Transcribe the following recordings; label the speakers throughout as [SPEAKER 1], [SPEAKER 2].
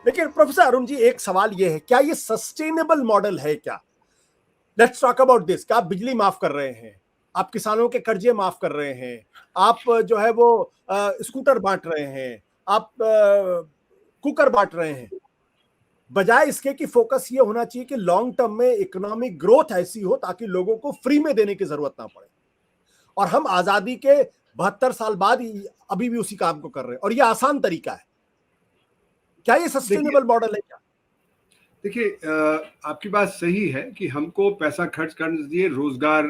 [SPEAKER 1] लेकिन प्रोफेसर अरुण जी, एक सवाल ये है, क्या ये सस्टेनेबल मॉडल है क्या? Let's talk about this. क्या आप बिजली माफ कर रहे हैं, आप किसानों के कर्जे माफ कर रहे हैं, आप जो है वो स्कूटर बांट रहे हैं, आप कुकर बांट रहे हैं, बजाय इसके कि फोकस ये होना चाहिए कि लॉन्ग टर्म में इकोनॉमिक ग्रोथ ऐसी हो ताकि लोगों को फ्री में देने की जरूरत ना पड़े। और हम आजादी के 72 साल बाद अभी भी उसी काम को कर रहे हैं, और ये आसान तरीका है। क्या ये
[SPEAKER 2] देखिए
[SPEAKER 1] सस्टेनेबल मॉडल है क्या?
[SPEAKER 2] देखिए आपकी बात सही है कि हमको पैसा खर्च करना चाहिए रोजगार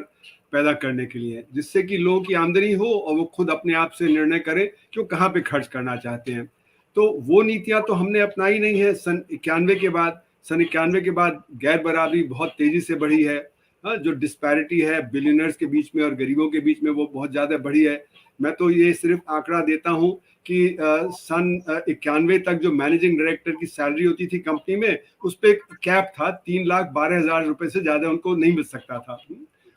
[SPEAKER 2] पैदा करने के लिए, जिससे कि लोगों की आमदनी हो और वो खुद अपने आप से निर्णय करें कि वो कहाँ पे खर्च करना चाहते हैं। तो वो नीतियां तो हमने अपनाई नहीं है। सन 91 के बाद गैर बराबरी बहुत तेजी से बढ़ी है। हाँ, जो डिस्पैरिटी है बिलियनर्स के बीच में और गरीबों के बीच में, वो बहुत ज्यादा बढ़ी है। मैं तो ये सिर्फ आंकड़ा देता हूँ कि सन 91 तक जो मैनेजिंग डायरेक्टर की सैलरी होती थी कंपनी में, उस पर एक कैप था, 3,12,000 रुपए से ज्यादा उनको नहीं मिल सकता था।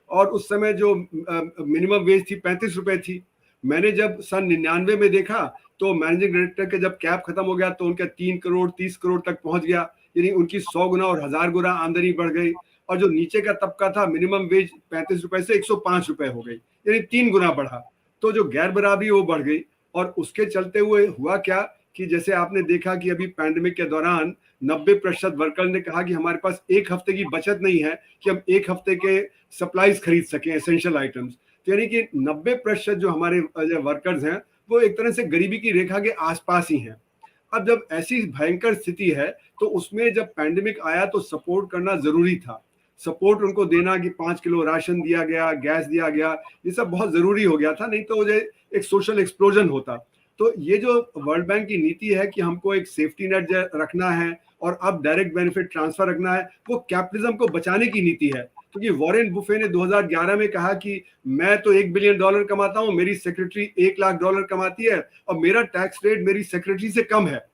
[SPEAKER 2] और उस समय जो मिनिमम वेज थी 35 रुपए थी। मैंने जब सन 99 में देखा तो मैनेजिंग डायरेक्टर के जब कैप खत्म हो गया तो उनका 3 करोड़ 30 करोड़ तक पहुंच गया, यानी उनकी 100 गुना और 1000 गुना आमदनी बढ़ गई। और जो नीचे का तबका था, मिनिमम वेज 35 रुपए से 105 रुपए हो गई, यानी 3 गुना बढ़ा। तो जो गैर बराबरी वो बढ़ गई। और उसके चलते हुए हुआ क्या कि जैसे आपने देखा कि अभी पैंडेमिक के दौरान 90% वर्कर ने कहा कि हमारे पास एक हफ्ते की बचत नहीं है कि हम एक हफ्ते के सप्लाईज खरीद सकें, एसेंशियल आइटम्स। तो यानी कि 90% जो हमारे वर्कर्स हैं वो एक तरह से गरीबी की रेखा के आसपास ही हैं। अब जब ऐसी भयंकर स्थिति है तो उसमें जब पैंडेमिक आया तो सपोर्ट करना जरूरी था। सपोर्ट उनको देना कि 5 किलो राशन दिया गया, गैस दिया गया, ये सब बहुत जरूरी हो गया था, नहीं तो एक सोशल एक्सप्लोजन होता। तो ये जो वर्ल्ड बैंक की नीति है कि हमको एक सेफ्टी नेट रखना है और अब डायरेक्ट बेनिफिट ट्रांसफर रखना है, वो कैपिटलिज्म को बचाने की नीति है। क्योंकि वॉरेन बुफे ने 2011 में कहा कि मैं तो $1 बिलियन कमाता हूं, मेरी सेक्रेटरी $1 लाख कमाती है और मेरा टैक्स रेट मेरी सेक्रेटरी से कम है।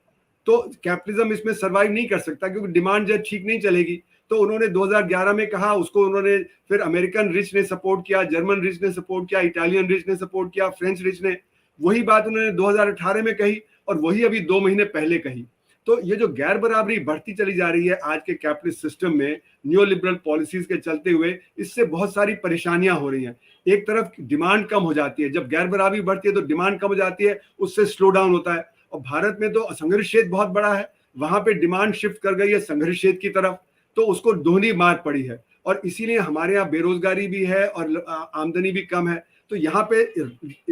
[SPEAKER 2] तो कैपिटलिज्म इसमें सर्वाइव नहीं कर सकता क्योंकि डिमांड जब ठीक नहीं चलेगी। तो उन्होंने 2011 में कहा, उसको उन्होंने फिर अमेरिकन रिच ने सपोर्ट किया, जर्मन रिच ने सपोर्ट किया, इटालियन रिच ने सपोर्ट किया, फ्रेंच रिच ने। वही बात उन्होंने 2018 में कही और वही अभी 2 महीने पहले कही। तो ये जो गैर बराबरी बढ़ती चली जा रही है आज के कैपिटलिस्ट सिस्टम में न्यू लिबरल पॉलिसीज के चलते हुए, इससे बहुत सारी परेशानियां हो रही हैं। एक तरफ डिमांड कम हो जाती है, जब गैर बराबरी बढ़ती है तो डिमांड कम हो जाती है, उससे स्लो डाउन होता है। और भारत में तो संघर्ष क्षेत्र बहुत बड़ा है, वहां पे डिमांड शिफ्ट कर गई है संघर्ष क्षेत्र की तरफ, तो उसको दोहरी मार पड़ी है। और इसीलिए हमारे यहाँ बेरोजगारी भी है और आमदनी भी कम है। तो यहाँ पे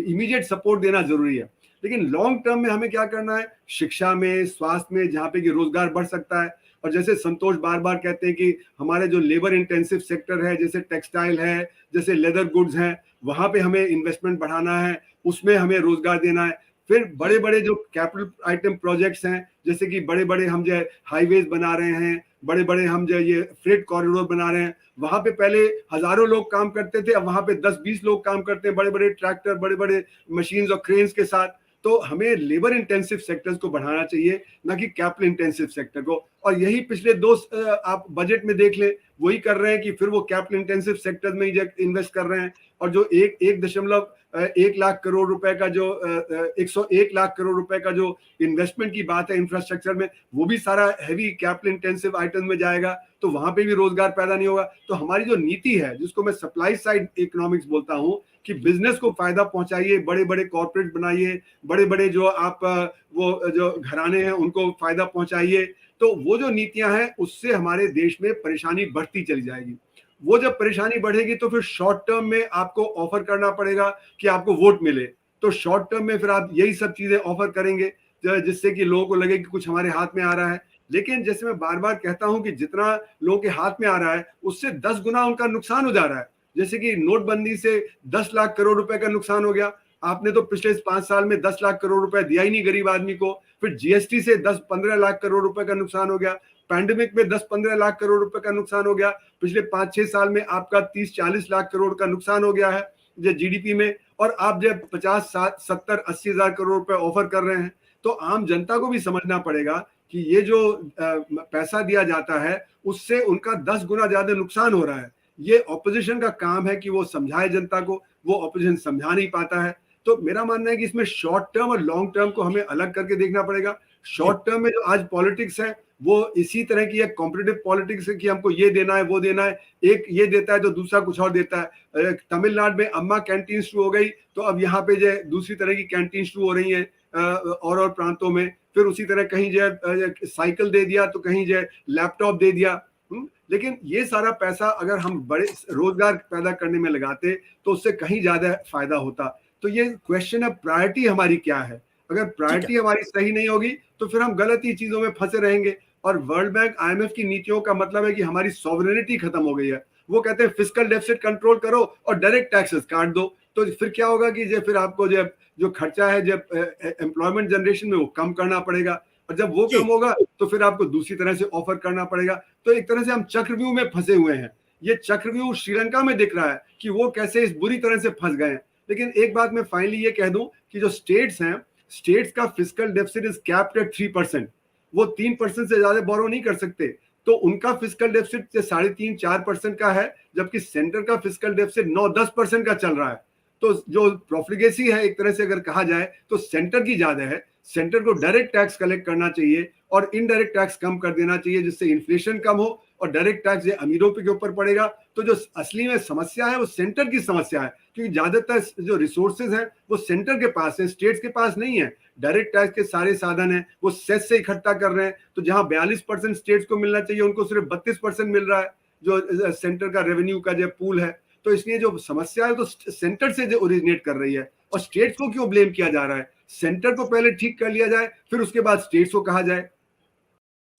[SPEAKER 2] इमीडिएट सपोर्ट देना जरूरी है। लेकिन लॉन्ग टर्म में हमें क्या करना है, शिक्षा में, स्वास्थ्य में, जहाँ पे कि रोजगार बढ़ सकता है। और जैसे संतोष बार बार कहते हैं कि हमारे जो लेबर इंटेंसिव सेक्टर है, जैसे टेक्सटाइल है, जैसे लेदर गुड्स हैं, वहां पे हमें इन्वेस्टमेंट बढ़ाना है, उसमें हमें रोजगार देना है। फिर बड़े बड़े जो कैपिटल आइटम प्रोजेक्ट्स हैं, जैसे कि बड़े बड़े हम जो हाईवेज बना रहे हैं, बड़े बड़े हम जो ये फ्रेट कॉरिडोर बना रहे हैं, वहां पे पहले हजारों लोग काम करते थे, अब वहां पे 10-20 लोग काम करते हैं, बड़े बड़े ट्रैक्टर, बड़े बड़े मशीन्स और क्रेन्स के साथ। तो हमें लेबर इंटेंसिव सेक्टर्स को बढ़ाना चाहिए, ना कि कैपिटल इंटेंसिव सेक्टर को। और यही पिछले आप बजट में देख लें, वही कर रहे हैं कि फिर वो कैपिटल इंटेंसिव सेक्टर्स में ही इन्वेस्ट कर रहे हैं। और जो 1.1 लाख करोड़ रुपए का जो 101 लाख करोड़ रुपए का जो इन्वेस्टमेंट की बात है इंफ्रास्ट्रक्चर में, वो भी सारा हैवी कैपिटल इंटेंसिव आइटम में जाएगा, तो वहां पे भी रोजगार पैदा नहीं होगा। तो हमारी जो नीति है, जिसको मैं सप्लाई साइड इकोनॉमिक्स बोलता हूं, कि बिजनेस को फायदा पहुंचाइए, बड़े बड़े कॉर्पोरेट बनाइए, बड़े बड़े जो आप वो जो घराने हैं उनको फायदा पहुंचाइए, तो वो जो नीतियां हैं उससे हमारे देश में परेशानी बढ़ती चली जाएगी। वो जब परेशानी बढ़ेगी तो फिर शॉर्ट टर्म में आपको ऑफर करना पड़ेगा कि आपको वोट मिले। तो शॉर्ट टर्म में फिर आप यही सब चीजें ऑफर करेंगे जिससे कि लोगों को लगे कि कुछ हमारे हाथ में आ रहा है। लेकिन जैसे मैं बार बार कहता हूं कि जितना लोगों के हाथ में आ रहा है उससे 10 गुना उनका नुकसान हो जा रहा है। जैसे कि नोटबंदी से 10 लाख करोड़ रुपए का नुकसान हो गया। आपने तो पिछले 5 साल में 10 लाख करोड़ रुपए दिया ही नहीं गरीब आदमी को। फिर जीएसटी से 10-15 लाख करोड़ रुपए का नुकसान हो गया। पैंडेमिक में 10-15 लाख करोड़ रुपए का नुकसान हो गया। पिछले 5-6 साल में आपका 30-40 लाख करोड़ का नुकसान हो गया है जीडीपी में। और आप जब 50-70-80 हजार करोड़ रुपए ऑफर कर रहे हैं, तो आम जनता को भी समझना पड़ेगा कि ये जो पैसा दिया जाता है उससे उनका 10 गुना ज्यादा नुकसान हो रहा है। ये ऑपोजिशन का काम है कि वो समझाए जनता को, वो ऑपोजिशन समझा नहीं पाता है। तो मेरा मानना है कि इसमें शॉर्ट टर्म और लॉन्ग टर्म को हमें अलग करके देखना पड़ेगा। शॉर्ट टर्म में जो आज पॉलिटिक्स है वो इसी तरह की एक कॉम्पिटिटिव पॉलिटिक्स है कि हमको ये देना है वो देना है, एक ये देता है तो दूसरा कुछ और देता है। तमिलनाडु में अम्मा कैंटीन शुरू हो गई तो अब यहाँ पे जो दूसरी तरह की कैंटीन शुरू हो रही है और प्रांतों में। फिर उसी तरह कहीं जो साइकिल दे दिया तो कहीं जो लैपटॉप दे दिया। लेकिन ये सारा पैसा अगर हम बड़े रोजगार पैदा करने में लगाते तो उससे कहीं ज्यादा फायदा होता। तो ये क्वेश्चन है प्रायोरिटी हमारी क्या है। अगर प्रायोरिटी हमारी सही नहीं होगी तो फिर हम गलत ही चीजों में फंसे रहेंगे। और वर्ल्ड बैंक IMF की नीतियों का मतलब है कि हमारी सॉवरेनिटी खत्म हो गई है। वो कहते हैं फिस्कल डेफिसिट कंट्रोल करो और डायरेक्ट टैक्सेस काट दो। तो फिर क्या होगा कि फिर आपको जो खर्चा है एम्प्लॉयमेंट जनरेशन में वो कम करना पड़ेगा, और जब वो कम होगा तो फिर आपको दूसरी तरह से ऑफर करना पड़ेगा। तो एक तरह से हम चक्रव्यूह में फंसे हुए हैं। ये चक्रव्यूह श्रीलंका में दिख रहा है कि वो कैसे इस बुरी तरह से फंस गए हैं। लेकिन एक बात मैं फाइनली ये कह दूं कि जो स्टेट्स हैं, स्टेट्स का fiscal deficit is capped at 3%। वो 3% से ज्यादा बोरो नहीं कर सकते। तो उनका फिस्कल डेफिसिट 3.5-4% का है, जबकि सेंटर का फिस्कल डेफिसिट 9-10% का चल रहा है। तो जो प्रोफ्लिगेसी है एक तरह से अगर कहा जाए तो सेंटर की ज्यादा है। सेंटर को डायरेक्ट टैक्स कलेक्ट करना चाहिए और इनडायरेक्ट टैक्स कम कर देना चाहिए, जिससे इन्फ्लेशन कम हो और डायरेक्ट टैक्स ये अमीरों के ऊपर पड़ेगा। तो जो असली में समस्या है वो सेंटर की समस्या है, क्योंकि ज्यादातर जो रिसोर्सेज हैं वो सेंटर के पास है, स्टेट्स के पास नहीं है। डायरेक्ट टैक्स के सारे साधन हैं वो सेस से इकट्ठा कर रहे हैं। तो जहां 42% स्टेट्स को मिलना चाहिए उनको सिर्फ 32% मिल रहा है, जो सेंटर का रेवेन्यू का जो पूल है। तो इसलिए जो समस्या है तो सेंटर से जो ओरिजिनेट कर रही है, और स्टेट्स को क्यों ब्लेम किया जा रहा है। सेंटर को पहले ठीक कर लिया जाए, फिर उसके बाद स्टेट्स को कहा जाए।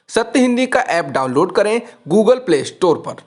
[SPEAKER 3] सत्य हिंदी का ऐप डाउनलोड करें गूगल प्ले स्टोर पर।